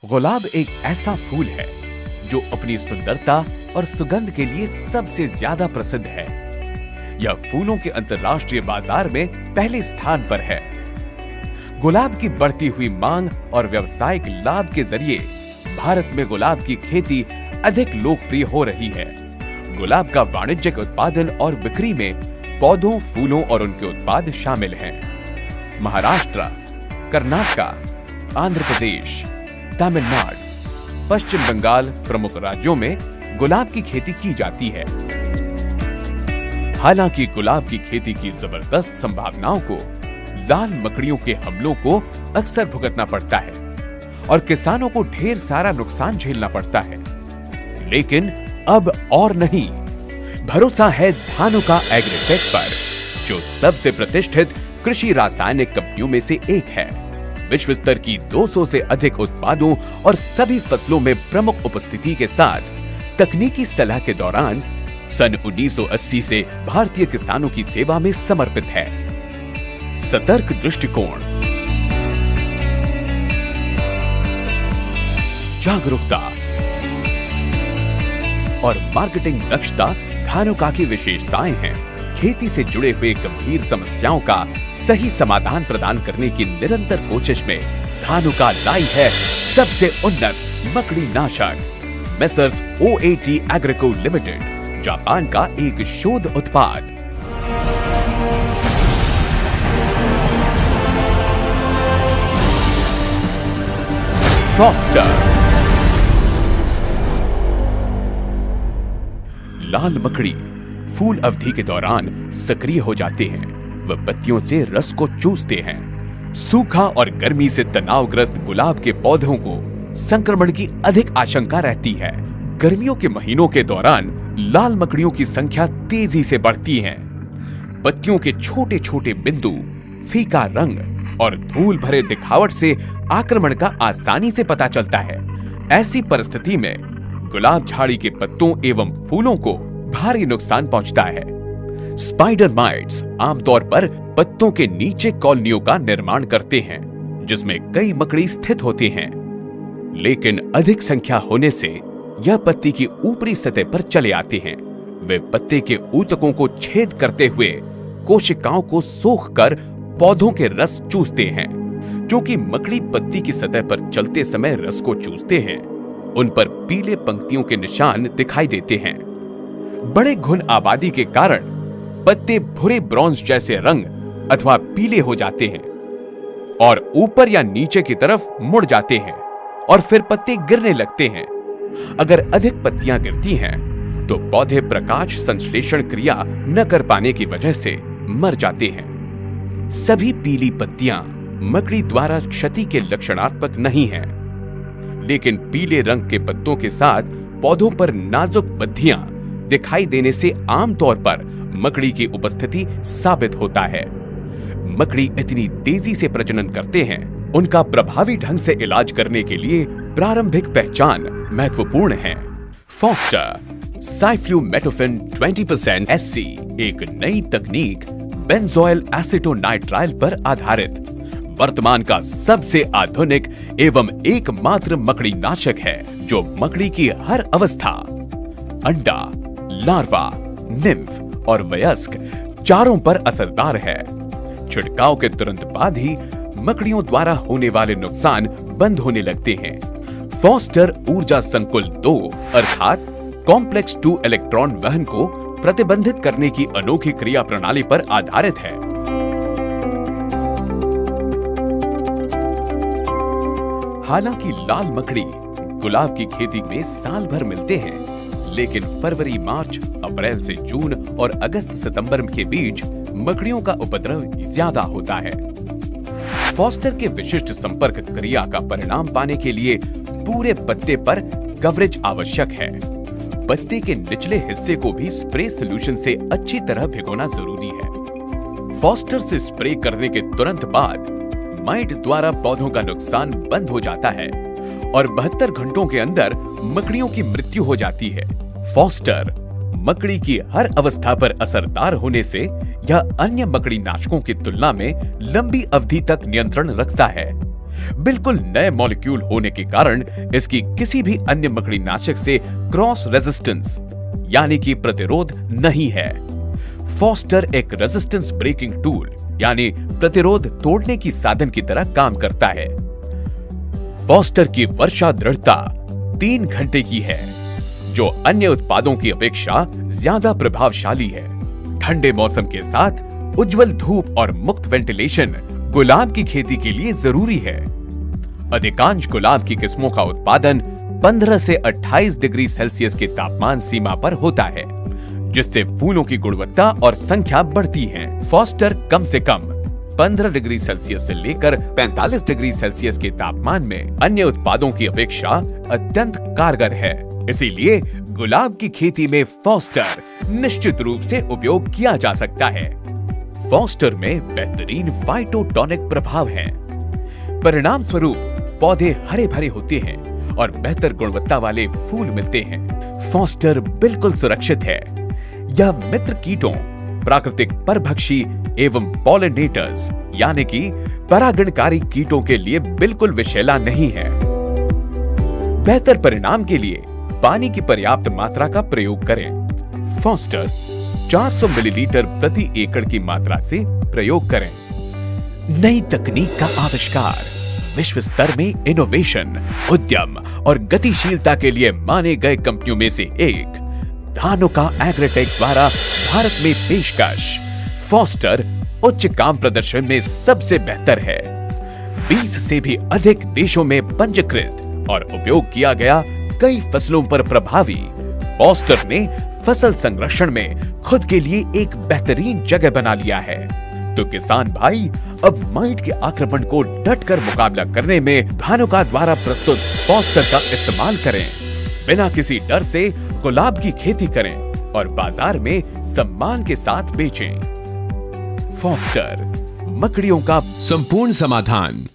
गुलाब एक ऐसा फूल है जो अपनी सुंदरता और सुगंध के लिए सबसे ज्यादा प्रसिद्ध है। यह फूलों के अंतर्राष्ट्रीय बाजार में पहले स्थान पर है। गुलाब की बढ़ती हुई मांग और व्यावसायिक लाभ के जरिए भारत में गुलाब की खेती अधिक लोकप्रिय हो रही है। गुलाब का वाणिज्यिक उत्पादन और बिक्री में पौधों, फूलों और उनके उत्पाद शामिल हैं। महाराष्ट्र, कर्नाटक, आंध्र प्रदेश, तमिलनाडु, पश्चिम बंगाल प्रमुख राज्यों में गुलाब की खेती की जाती है। हालांकि गुलाब की खेती की जबरदस्त संभावनाओं को लाल मकड़ियों के हमलों को अक्सर भुगतना पड़ता है और किसानों को ढेर सारा नुकसान झेलना पड़ता है। लेकिन अब और नहीं, भरोसा है धानुका एग्रीटेक पर, जो सबसे प्रतिष्ठित कृषि रासायनिक कंपनियों में से एक है। विश्व स्तर की 200 से अधिक उत्पादों और सभी फसलों में प्रमुख उपस्थिति के साथ तकनीकी सलाह के दौरान सन 1980 से भारतीय किसानों की सेवा में समर्पित है। सतर्क दृष्टिकोण, जागरूकता और मार्केटिंग दक्षता धानुका की विशेषताएं हैं। खेती से जुड़े हुए गंभीर समस्याओं का सही समाधान प्रदान करने की निरंतर कोशिश में धानुका लाई है सबसे उन्नत मकड़ी नाशक। Messrs OAT Agrico limited, Japan का एक शोध उत्पाद। फॉस्टर। लाल मकड़ी फूल अवधि के दौरान सक्रिय हो जाते हैं। वह पत्तियों से रस को चूसते हैं। सूखा और गर्मी से तनावग्रस्त गुलाब के पौधों को संक्रमण की अधिक आशंका रहती है। गर्मियों के महीनों के दौरान लाल मकड़ियों की संख्या तेजी से बढ़ती है। पत्तियों के छोटे छोटे बिंदु, फीका रंग और धूल भरे दिखावट से आक्रमण का आसानी से पता चलता है। ऐसी परिस्थिति में गुलाब झाड़ी के पत्तों एवं फूलों को भारी नुकसान पहुंचता है। स्पाइडर माइट्स आमतौर पर पत्तों के नीचे कॉलोनियों का निर्माण करते हैं, जिसमें कई मकड़ी स्थित होते हैं। लेकिन अधिक संख्या होने से यह पत्ती की ऊपरी सतह पर चले आते हैं। वे पत्ते के ऊतकों को छेद करते हुए कोशिकाओं को सोखकर पौधों के रस चूसते हैं। क्योंकि मकड़ी पत्ती की सतह पर चलते समय रस को चूसते हैं, उन पर पीले पंक्तियों के निशान दिखाई देते हैं। बड़े घुन आबादी के कारण पत्ते भूरे ब्रॉन्ज जैसे रंग अथवा पीले हो जाते हैं और ऊपर या नीचे की तरफ मुड़ जाते हैं और फिर पत्ते गिरने लगते हैं। अगर अधिक पत्तियां गिरती हैं तो पौधे प्रकाश संश्लेषण क्रिया न कर पाने की वजह से मर जाते हैं। सभी पीली पत्तियां मकड़ी द्वारा क्षति के लक्षणात्मक नहीं हैं, लेकिन पीले रंग के पत्तों के साथ पौधों पर नाजुक बद्धियां दिखाई देने से आमतौर पर मकड़ी की उपस्थिति साबित होता है। मकड़ी इतनी तेजी से प्रजनन करते हैं, उनका प्रभावी ढंग से इलाज करने के लिए प्रारंभिक पहचान महत्वपूर्ण है। फॉस्टर साइफ्लूमेटोफिन 20% SC एक नई तकनीक बेंजोइल एसीटोनाइट्राइल पर आधारित वर्तमान का सबसे आधुनिक एवं एकमात्र मकड़ी नाशक है, जो मकड़ी की हर अवस्था, अंडा, लार्वा, निम्फ और वयस्क चारों पर असरदार है। छिड़काव के तुरंत बाद ही मकड़ियों द्वारा होने वाले नुकसान बंद होने लगते हैं। फॉस्टर ऊर्जा संकुल 2 अर्थात कॉम्प्लेक्स 2 इलेक्ट्रॉन वहन को प्रतिबंधित करने की अनोखी क्रिया प्रणाली पर आधारित है। हालांकि लाल मकड़ी गुलाब की खेती में साल भर मिलते हैं, लेकिन फरवरी, मार्च, अप्रैल से जून और अगस्त सितंबर के बीच मकड़ियों का उपद्रव ज्यादा होता है। फॉस्टर के विशिष्ट संपर्क क्रिया का परिणाम पाने के लिए पूरे पत्ते पर कवरेज आवश्यक है। पत्ते के निचले हिस्से को भी स्प्रे सॉल्यूशन से अच्छी तरह भिगोना जरूरी है। फॉस्टर से स्प्रे करने के तुरंत बाद माइट द्वारा पौधों का नुकसान बंद हो जाता है और 72 घंटों के अंदर मकड़ियों की मृत्यु हो जाती है। फॉस्टर मकड़ी की हर अवस्था पर असरदार होने से यह अन्य मकड़ी नाशकों की तुलना में लंबी अवधि तक नियंत्रण रखता है। बिल्कुल नए मॉलिक्यूल होने के कारण इसकी किसी भी अन्य मकड़ी नाशक से क्रॉस रेजिस्टेंस यानी कि प्रतिरोध नहीं है। फॉस्टर एक रेजिस्टेंस ब्रेकिंग टूल यानी प्रतिरोध तोड़ने की साधन की तरह काम करता है। फॉस्टर की वर्षा दृढ़ता 3 घंटे की है, जो अन्य उत्पादों की अपेक्षा ज्यादा प्रभावशाली है। ठंडे मौसम के साथ उज्जवल धूप और मुक्त वेंटिलेशन गुलाब की खेती के लिए जरूरी है। अधिकांश गुलाब की किस्मों का उत्पादन 15 से 28 डिग्री सेल्सियस के तापमान सीमा पर होता है, जिससे फूलों की गुणवत्ता और संख्या बढ़ती है। फॉस्टर कम से कम 15 डिग्री सेल्सियस से लेकर 45 डिग्री सेल्सियस के तापमान में अन्य उत्पादों की अपेक्षा अत्यंत कारगर है। इसीलिए गुलाब की खेती में फॉस्टर निश्चित रूप से उपयोग किया जा सकता है। फॉस्टर में बेहतरीन फाइटोटॉनिक प्रभाव है। परिणाम स्वरूप पौधे हरे भरे होते हैं और बेहतर गुणवत्ता वाले फूल मिलते हैं। फॉस्टर बिल्कुल सुरक्षित है। यह मित्र कीटों, प्राकृतिक परभक्षी एवं पॉलिनेटर्स यानी कि परागणकारी कीटों के लिए बिल्कुल विषैला नहीं है। बेहतर परिणाम के लिए पानी की पर्याप्त मात्रा का प्रयोग करें। फॉस्टर 400 मिलीलीटर प्रति एकड़ की मात्रा से प्रयोग करें। नई तकनीक का आविष्कार, विश्व स्तर में इनोवेशन, उद्यम और गतिशीलता के लिए माने गए कंपनियों में से एक धानुका एग्रीटेक द्वारा भारत में पेशकश। फॉस्टर उच्च काम प्रदर्शन में सबसे बेहतर है। 20 से भी अधिक देशों में पंजीकृत और उपयोग किया गया कई फसलों पर प्रभावी फॉस्टर ने फसल संरक्षण में खुद के लिए एक बेहतरीन जगह बना लिया है। तो किसान भाई अब माइट के आक्रमण को डटकर मुकाबला करने में धानुका द्वारा प्रस्तुत फॉस्टर का इस्तेमाल करें। बिना किसी डर से गुलाब की खेती करें और बाजार में सम्मान के साथ बेचें। फॉस्टर, मकड़ियों का संपूर्ण समाधान।